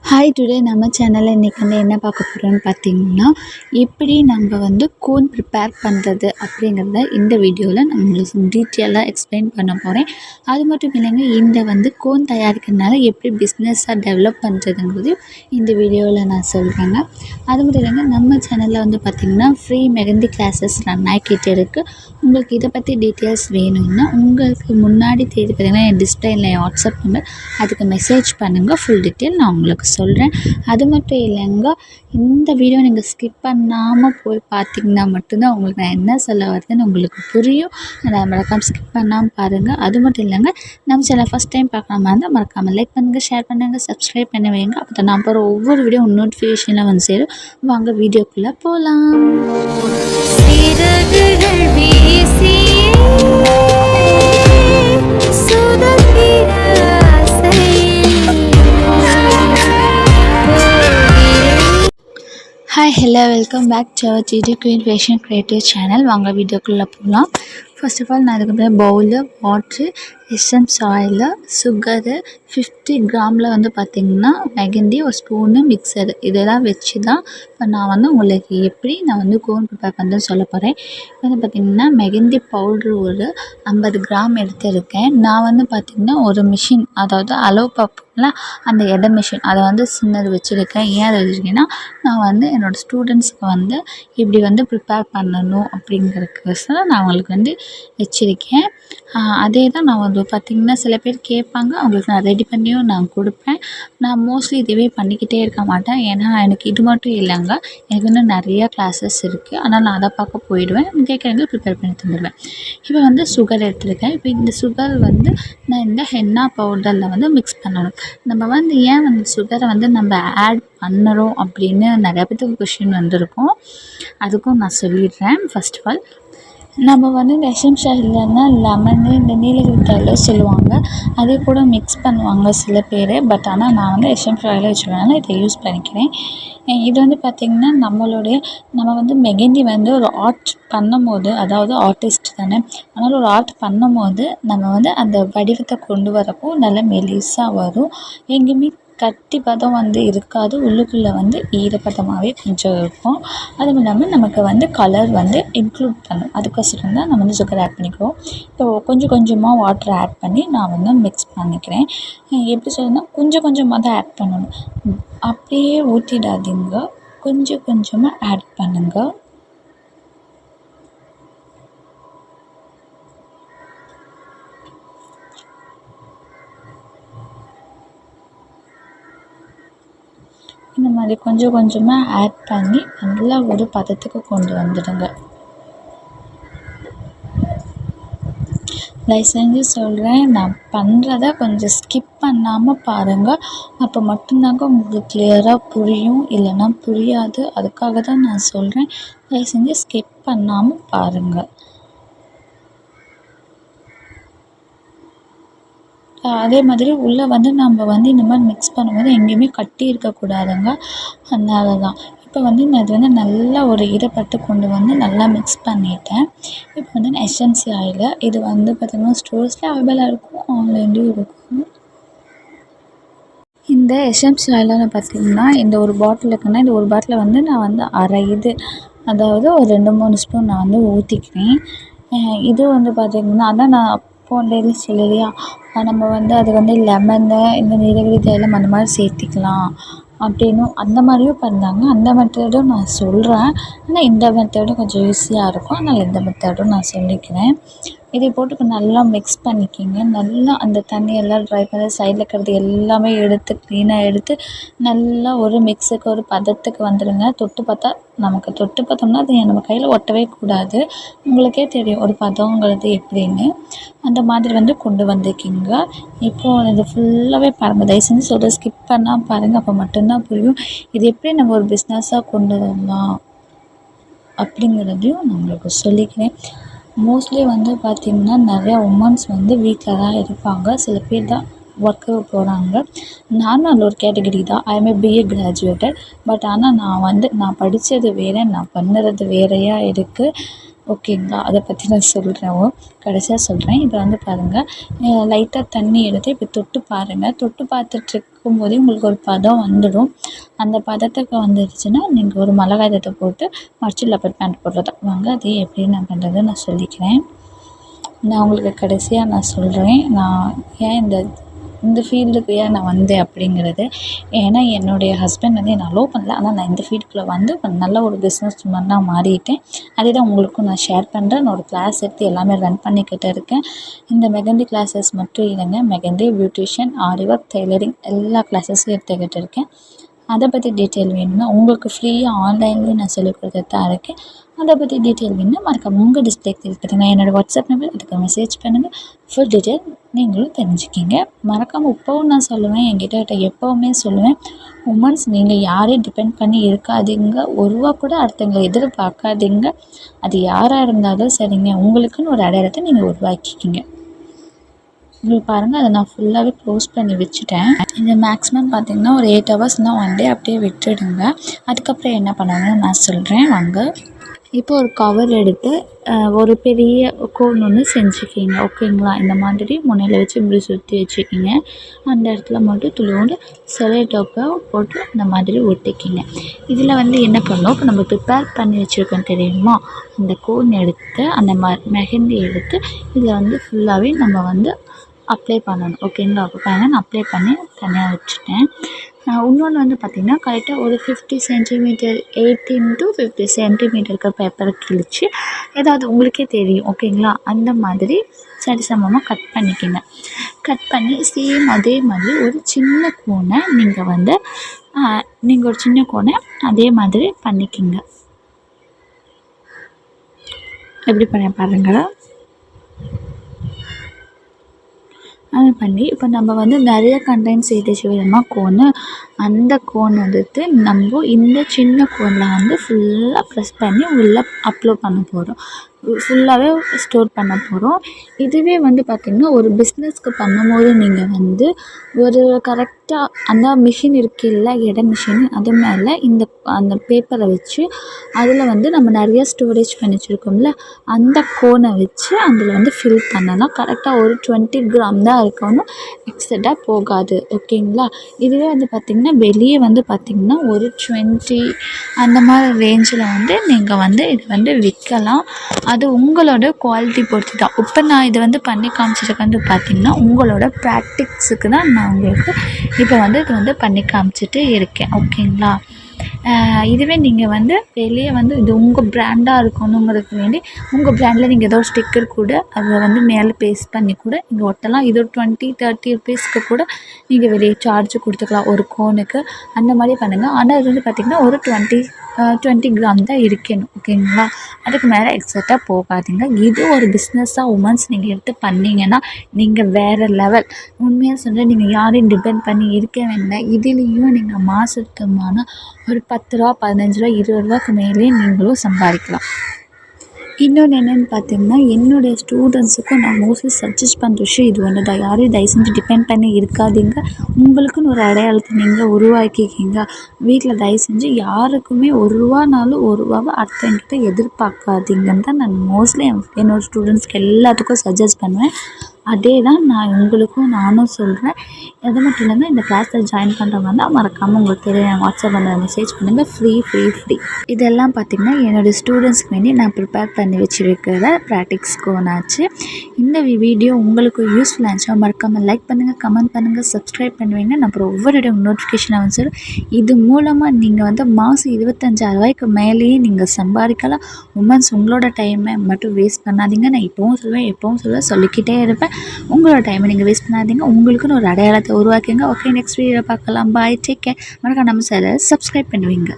Hi today நம்ம சேனலில் இன்றைக்கி என்ன பார்க்க போகிறோன்னு பார்த்தீங்கன்னா, எப்படி நம்ம கோன் ப்ரிப்பேர் பண்ணுறது அப்படிங்கிறத இந்த வீடியோவில் நான் உங்களுக்கு டீட்டெயிலாக எக்ஸ்பிளைன் பண்ண போகிறேன். அது மட்டும் இல்லைங்க, இந்த கோன் தயாரிக்கிறதுனால எப்படி பிஸ்னஸாக டெவலப் பண்ணுறதுங்கிறதையும் இந்த வீடியோவில் நான் சொல்கிறேங்க. அது மட்டும் இல்லைங்க, நம்ம சேனலில் பார்த்திங்கன்னா ஃப்ரீ மெஹந்தி கிளாஸஸ் ரன் ஆகிக்கிட்டு இருக்குது. உங்களுக்கு இதை பற்றி டீட்டெயில்ஸ் வேணும்னா உங்களுக்கு முன்னாடி தேடி பார்த்திங்கன்னா என் டிஸ்பிளேயில் என் வாட்ஸ்அப் நம்பர், அதுக்கு மெசேஜ் பண்ணுங்கள். ஃபுல் டீட்டெயில் நான் உங்களுக்கு சொல்கிறேன். அது மட்டும் இல்லைங்க, இந்த வீடியோ நீங்கள் ஸ்கிப் பண்ணாமல் போய் பார்த்தீங்கன்னா மட்டும்தான் உங்களுக்கு நான் என்ன சொல்ல வருதுன்னு உங்களுக்கு புரியும். அதை மறக்காமல் ஸ்கிப் பண்ணாமல் பாருங்கள். அது மட்டும் இல்லைங்க, நம்ம சேனல் ஃபஸ்ட் டைம் பார்க்காம இருந்தால் மறக்காமல் லைக் பண்ணுங்கள், ஷேர் பண்ணுங்கள், சப்ஸ்கிரைப் பண்ணி வைங்க. அப்போ தான் நான் போகிற ஒவ்வொரு வீடியோ நோட்டிஃபிகேஷனில் சேரும். வாங்க வீடியோக்குள்ளே போகலாம். Hi hello, welcome back to our GT queen fashion creative channel. வாங்க வீடியோக்குள்ளே போகலாம். ஃபர்ஸ்ட் ஆஃப் ஆல் நான் அதுக்கு bowl, water, essence oil, sugar, 50 கிராமில் பார்த்திங்கன்னா மெஹந்தி, ஒரு ஸ்பூனு, மிக்சரு, இதெல்லாம் வச்சு தான் இப்போ நான் உங்களுக்கு எப்படி நான் கோன் ப்ரிப்பேர் பண்ணுறேன்னு சொல்ல போகிறேன். இப்போ பார்த்திங்கன்னா மெஹந்தி பவுட்ரு ஒரு 50 கிராம் எடுத்துருக்கேன். நான் பார்த்திங்கன்னா ஒரு மிஷின், அதாவது அளவு பார்ப்போம்ல, அந்த எடை மிஷின், அதை சின்னது வச்சுருக்கேன். ஏன் அதை வச்சுருக்கேன்னா, நான் என்னோடய ஸ்டூடெண்ட்ஸ்க்கு இப்படி ப்ரிப்பேர் பண்ணணும் அப்படிங்கிறதுக்கோசரம் நான் அவங்களுக்கு வச்சுருக்கேன். அதே தான் நான் பார்த்திங்கன்னா சில பேர் கேட்பாங்க, அவங்களுக்கு நான் ரெடி பண்ணியும் நான் கொடுப்பேன். நான் மோஸ்ட்லி இதுவே பண்ணிக்கிட்டே இருக்க மாட்டேன். ஏன்னா எனக்கு இது மட்டும் இல்லைங்க, எனக்கு இன்னும் நிறையா கிளாஸஸ் இருக்குது. ஆனால் நான் அதை பார்க்க போயிடுவேன். கேட்குறவங்க ப்ரிப்பேர் பண்ணி தந்துடுவேன். இப்போ சுகர் எடுத்துருக்கேன். இப்போ இந்த சுகர் நான் இந்த ஹென்னா பவுடரில் மிக்ஸ் பண்ணணும். நம்ம ஏன் சுகரை நம்ம ஆட் பண்ணுறோம் அப்படின்னு நிறையா பேருக்கு கொஷின் வந்திருக்கும். அதுக்கும் நான் சொல்லிடுறேன். ஃபர்ஸ்ட் ஆஃப் ஆல் நம்ம இந்த எசென்ஷியா இல்லைன்னா லெமனு, இந்த நீலகிரி தைலம் சொல்லுவாங்க, அதே கூட மிக்ஸ் பண்ணுவாங்க சில பேர். பட் ஆனால் நான் எசென்ஷியல் ஆயிலே வச்சுருக்கனால இதை யூஸ் பண்ணிக்கிறேன். இது பார்த்திங்கன்னா நம்ம மெஹந்தி ஒரு ஆர்ட் பண்ணும்போது, அதாவது ஆர்டிஸ்ட் தானே, அதனால் ஒரு ஆர்ட் பண்ணும்போது நம்ம அந்த வடிவத்தை கொண்டு வரப்போ நல்லா மெலிசாக வரும். எங்கேயுமே கட்டி பதம் இருக்காது. உள்ளுக்குள்ளே ஈரப்பதமாகவே கொஞ்சம் இருக்கும். அதுவும் இல்லாமல் நமக்கு கலர் இன்க்ளூட் பண்ணும். அதுக்கோசரம் தான் நம்ம சுகர் ஆட் பண்ணிக்கிறோம். இப்போ கொஞ்சம் கொஞ்சமாக வாட்டர் ஆட் பண்ணி நான் மிக்ஸ் பண்ணிக்கிறேன். எப்படி சொல்லணும்னா, கொஞ்சம் கொஞ்சமாக தான் ஆட் பண்ணணும், அப்படியே ஊற்றிடாதீங்க, கொஞ்சம் கொஞ்சமாக ஆட் பண்ணுங்கள். இந்த மாதிரி கொஞ்சம் கொஞ்சமாக ஆட் பண்ணி நல்லா ஒரு பதத்துக்கு கொண்டு வந்துடுங்க. தயவு செஞ்சு சொல்கிறேன், நான் பண்ணுறத கொஞ்சம் ஸ்கிப் பண்ணாமல் பாருங்கள். அப்போ மட்டும்தாங்க உங்களுக்கு கிளியராக புரியும், இல்லைன்னா புரியாது. அதுக்காக தான் நான் சொல்கிறேன், தயவு செஞ்சு ஸ்கிப் பண்ணாமல் பாருங்கள். அதே மாதிரி உள்ளே நம்ம இந்த மாதிரி மிக்ஸ் பண்ணும்போது எங்கேயுமே கட்டி இருக்கக்கூடாதுங்க. அதனால தான் இப்போ நான் இது நல்லா ஒரு ஈரப்பட்டு கொண்டு நல்லா மிக்ஸ் பண்ணிட்டேன். இப்போ எசென்ஸ் ஆயில், இது பார்த்திங்கன்னா ஸ்டோர்ஸில் அவைலபிளாக இருக்கும், ஆன்லைன்லேயும் இருக்கும். இந்த எசென்ஸ் ஆயிலில் பார்த்திங்கன்னா இந்த ஒரு பாட்டில் இருக்குன்னா, இந்த ஒரு பாட்டிலில் நான் அரை இது, அதாவது ஒரு 2-3 ஸ்பூன் நான் ஊற்றிக்கிறேன். இது பார்த்திங்கன்னா அதான் நான் போன்லேயே சொல்லலையா, நம்ம அது லெமனு, இந்த நீலகிரி தைலம் அந்த மாதிரி சேர்த்திக்கலாம் அப்படின்னும், அந்த மாதிரியும் பண்ணாங்க. அந்த மெத்தடும் நான் சொல்கிறேன். ஆனால் இந்த மெத்தடும் கொஞ்சம் ஈஸியாக இருக்கும், அதனால் இந்த மெத்தடும் நான் சொல்லிக்கிறேன். இதை போட்டு இப்போ நல்லா மிக்ஸ் பண்ணிக்கிங்க. நல்லா அந்த தண்ணியெல்லாம் ட்ரை பண்ணி சைடில் இருக்கிறது எல்லாமே எடுத்து க்ளீனாக எடுத்து நல்லா ஒரு மிக்ஸுக்கு ஒரு பதத்துக்கு வந்துடுங்க. தொட்டு பார்த்தோம்னா அது நம்ம கையில் ஒட்டவே கூடாது. உங்களுக்கே தெரியும் ஒரு பதங்கிறது எப்படின்னு. அந்த மாதிரி கொண்டு வந்துக்கிங்க. இப்போது இது ஃபுல்லாகவே பாருங்கள், தயவு செஞ்சு சொல்கிற ஸ்கிப் பண்ணால் பாருங்கள், அப்போ மட்டும்தான் புரியும் இது எப்படி நம்ம ஒரு பிஸ்னஸாக கொண்டு வரலாம் அப்படிங்கிறதையும் நான் உங்களுக்கு சொல்லிக்கிறேன். மோஸ்ட்லி பார்த்திங்கன்னா நிறையா உமன்ஸ் வீட்டில் தான் இருப்பாங்க. சில பேர் தான் ஒர்க்கு போகிறாங்க. நானும் அதில் ஒரு கேட்டகரி தான். IIM BA graduated. பட் ஆனால் நான் படித்தது வேறு, நான் பண்ணுறது வேறையாக இருக்குது. ஓகேங்களா? அதை பற்றி நான் சொல்கிறேன், கடைசியாக சொல்கிறேன். இப்போ வந்து பாருங்கள், லைட்டாக தண்ணி எடுத்து இப்போ தொட்டு பாருங்கள். தொட்டு பார்த்துட்ருக்கும்போதே உங்களுக்கு ஒரு பதம் வந்துடும். அந்த பதத்துக்கு வந்துடுச்சுன்னா நீங்கள் ஒரு மிளகாயத்தை போட்டு மடிச்சு லப்பர் பேண்ட் போடுறது தான். வாங்க அது எப்படி நான் பண்ணுறதுன்னு நான் சொல்லிக்கிறேன். நான் உங்களுக்கு கடைசியாக நான் சொல்கிறேன், நான் ஏன் இந்த ஃபீல்டுக்கு ஏன் நான் வந்தேன் அப்படிங்கிறது. ஏன்னா என்னுடைய ஹஸ்பண்ட் வந்து என்னை அலோவ் பண்ணல. ஆனால் நான் இந்த ஃபீல்டுக்குள்ளே வந்து நல்ல ஒரு பிஸ்னஸ் உமனாக மாறிட்டேன். அதே தான் உங்களுக்கும் நான் ஷேர் பண்ணுறேன். நான் ஒரு கிளாஸ் எடுத்து எல்லாமே ரன் பண்ணிக்கிட்டு இருக்கேன். இந்த மெஹந்தி கிளாஸஸ் மட்டும் இல்லைங்க, மெஹந்தி, பியூட்டிஷியன், ஆரி ஒர்க், டெய்லரிங் எல்லா கிளாஸஸும் எடுத்துக்கிட்டு இருக்கேன். அதை பற்றி டீட்டெயில் வேணும்னா உங்களுக்கு ஃப்ரீயாக ஆன்லைன்லேயே நான் சொல்லிக் கொடுத்துட்டு தான் இருக்கேன். அதை பற்றி டீட்டெயில் வேணும்னா மறக்காம உங்கள் டிஸ்பிளே கிளிக் பண்ணுங்கள். என்னோடய வாட்ஸ்அப் நம்பர், அதுக்கு மெசேஜ் பண்ணுங்கள். ஃபுல் டீட்டெயில் நீங்களும் தெரிஞ்சுக்கிங்க. மறக்காமல் இப்போவும் நான் சொல்லுவேன், என்கிட்ட எப்போவுமே சொல்லுவேன், உமன்ஸ் நீங்கள் யாரையும் டிபெண்ட் பண்ணி இருக்காதீங்க. ஒரு ரூபா கூட அடுத்தவங்களை எதிர்பார்க்காதீங்க. அது யாராக இருந்தாலும் சரிங்க, உங்களுக்குன்னு ஒரு அடையாளத்தை நீங்கள் உருவாக்கிக்கிங்க. உங்களுக்கு பாருங்கள், அதை நான் ஃபுல்லாகவே க்ளோஸ் பண்ணி வச்சுட்டேன். இந்த மேக்ஸிமம் பார்த்திங்கன்னா ஒரு 8 ஹவர்ஸ் தான், 1 டே அப்படியே விட்டுடுங்க. அதுக்கப்புறம் என்ன பண்ணணும்னு நான் சொல்கிறேன் வாங்க. இப்போ ஒரு கவர் எடுத்து ஒரு பெரிய கோன் ஒன்று செஞ்சுக்கிங்க. ஓகேங்களா? இந்த மாதிரி முனையில் வச்சு இப்படி சுற்றி வச்சுக்கிங்க. அந்த இடத்துல மட்டும் துளியோண்டு செலோ டேப்பை போட்டு இந்த மாதிரி ஒட்டிக்கிங்க. இதில் வந்து என்ன பண்ணணும், இப்போ நம்ம ப்ரிப்பேர் பண்ணி வச்சுருக்கோம் தெரியுமா, அந்த கோன் எடுத்து அந்த மெஹந்தி எடுத்து இதில் வந்து ஃபுல்லாகவே நம்ம வந்து அப்ளை பண்ணணும். ஓகேங்களா? அப்போ பாருங்கள், நான் அப்ளை பண்ணி தனியாக வச்சுட்டேன். இன்னொன்று வந்து பார்த்திங்கன்னா கரெக்டாக ஒரு 50 சென்டிமீட்டர் 18 to 50 சென்டிமீட்டருக்கு பேப்பரை கிழித்து, ஏதாவது உங்களுக்கே தெரியும் ஓகேங்களா, அந்த மாதிரி சரிசமமாக கட் பண்ணிக்கோங்க. கட் பண்ணி சேம் அதே மாதிரி ஒரு சின்ன கோனை நீங்கள் ஒரு சின்ன கோனை அதே மாதிரி பண்ணிக்கோங்க. எப்படி பண்ண பாருங்களா? அது பண்ணி இப்போ நம்ம வந்து நிறைய கண்டென்ட் சேர்த்து வச்சுக்கிறோமா கோனு, அந்த கோன் எடுத்து நம்ம இந்த சின்ன கோனில் வந்து ஃபுல்லாக ப்ரெஸ் பண்ணி உள்ளே அப்லோட் பண்ண போகிறோம். ஃபுல்லாகவே ஸ்டோர் பண்ண போகிறோம். இதுவே வந்து பார்த்திங்கன்னா ஒரு பிஸ்னஸ்க்கு பண்ணும்போது நீங்கள் வந்து ஒரு கரெக்டாக அந்த மிஷின் இருக்குல்ல, எடை மிஷின், அது மேலே அந்த பேப்பரை வச்சு அதில் வந்து நம்ம நிறைய ஸ்டோரேஜ் பண்ணி வச்சுருக்கோம்ல, அந்த கோனை வச்சு அதில் வந்து ஃபில் பண்ணலாம். கரெக்டாக ஒரு 20 கிராம் தான் இருக்கணும், எக்ஸட்டாக போகாது. ஓகேங்களா? இதுவே வந்து பார்த்திங்கன்னா வெளியே வந்து பார்த்திங்கன்னா ஒரு 20 அந்த மாதிரி ரேஞ்சில் வந்து நீங்கள் வந்து இது வந்து விற்கலாம். அது உங்களோட குவாலிட்டி பொறுத்து தான். இப்போ நான் இது வந்து பண்ணி காமிச்சிருக்கு வந்து பார்த்திங்கன்னா உங்களோட ப்ராக்டிக்ஸுக்கு தான் நான் உங்களுக்கு இப்போ வந்து இது வந்து பண்ணி காமிச்சிட்டு இருக்கேன். ஓகேங்களா? இதுவே நீங்கள் வந்து வெளியே வந்து இது உங்கள் ப்ராண்டாக இருக்கணுங்கிறதுக்கு வேண்டி உங்கள் ப்ராண்டில் நீங்கள் ஏதோ ஒரு ஸ்டிக்கர் கூட அதை வந்து மேலே பேஸ்ட் பண்ணி கூட நீங்கள் ஒட்டலாம். இது ஒரு 20-30 ருபீஸ்க்கு கூட நீங்கள் வெளியே சார்ஜ் கொடுத்துக்கலாம் ஒரு கோனுக்கு. அந்த மாதிரி பண்ணுங்கள். ஆனால் அது வந்து பார்த்திங்கன்னா ஒரு 20 கிராம் தான் இருக்கணும். ஓகேங்களா? அதுக்கு மேலே எக்ஸட்டாக போகாதீங்க. இது ஒரு பிஸ்னஸாக உமன்ஸ் நீங்கள் எடுத்து பண்ணிங்கன்னா நீங்கள் வேறு லெவல். உண்மையாக சொல்கிறேன், நீங்கள் யாரையும் டிபெண்ட் பண்ணி இருக்க வேண்டாம். இதுலேயும் நீங்கள் மாதத்துமான ஒரு 10 ரூபா, 15 ரூபா, 20 ரூபாய்க்கு மேலேயே நீங்களும் சம்பாதிக்கலாம். இன்னொன்று என்னென்னு பார்த்திங்கன்னா, என்னுடைய ஸ்டூடெண்ட்ஸுக்கும் நான் மோஸ்ட்லி சஜஸ்ட் பண்ணுற விஷயம் இது ஒன்று தான். யாரையும் தயவு செஞ்சு டிபெண்ட் பண்ணி இருக்காதீங்க. உங்களுக்குன்னு ஒரு அடையாளத்தை நீங்கள் உருவாக்கிக்கிங்க. வீட்டில் தயவு செஞ்சு யாருக்குமே ஒரு ரூபானாலும் ஒரு ரூபாவை அடுத்தவங்கிட்ட எதிர்பார்க்காதீங்கன்னு தான் நான் மோஸ்ட்லி என்னோடய ஸ்டூடெண்ட்ஸ்க்கு எல்லாத்துக்கும் சஜஸ்ட் பண்ணுவேன். அதே தான் நானும் சொல்கிறேன். அது மட்டும் இல்லாமல் இந்த கிளாஸில் ஜாயின் பண்ணுறவங்க தான் மறக்காமல் உங்களுக்கு தெரியும் வாட்ஸ்அப் நம்பர் மெசேஜ் பண்ணுங்கள். ஃப்ரீ. இதெல்லாம் பார்த்திங்கன்னா என்னோடய ஸ்டூடெண்ட்ஸ்க்கு வேண்டி நான் ப்ரிப்பேர் பண்ணி வச்சுருக்கிற ப்ராக்டிக்ஸ் கோனாச்சு. இந்த வீடியோ உங்களுக்கு யூஸ்ஃபுல்லாக இருந்துச்சா மறக்காமல் லைக் பண்ணுங்கள், கமெண்ட் பண்ணுங்கள், சப்ஸ்கிரைப் பண்ணுவீங்க. நான் அப்புறம் ஒவ்வொரு நோட்டிஃபிகேஷனை வந்து இது மூலமாக நீங்கள் வந்து மாதம் 25,000 ரூபாய்க்கு மேலேயே நீங்கள் சம்பாதிக்கலாம். உமன்ஸ் உங்களோட டைமை மட்டும் வேஸ்ட் பண்ணாதீங்க. நான் எப்பவும் சொல்லுவேன், சொல்லிக்கிட்டே இருப்பேன். உங்களோட டைமை நீங்கள் வேஸ்ட் பண்ணாதீங்க. உங்களுக்குன்னு ஒரு அடையாளத்தை உருவாக்குங்க. ஓகே, நெக்ஸ்ட் வீடியோவில் பார்க்கலாம். பாய், டேக் கேர். மறக்காம நம்ம சேனலை சப்ஸ்கிரைப் பண்ணுவீங்க.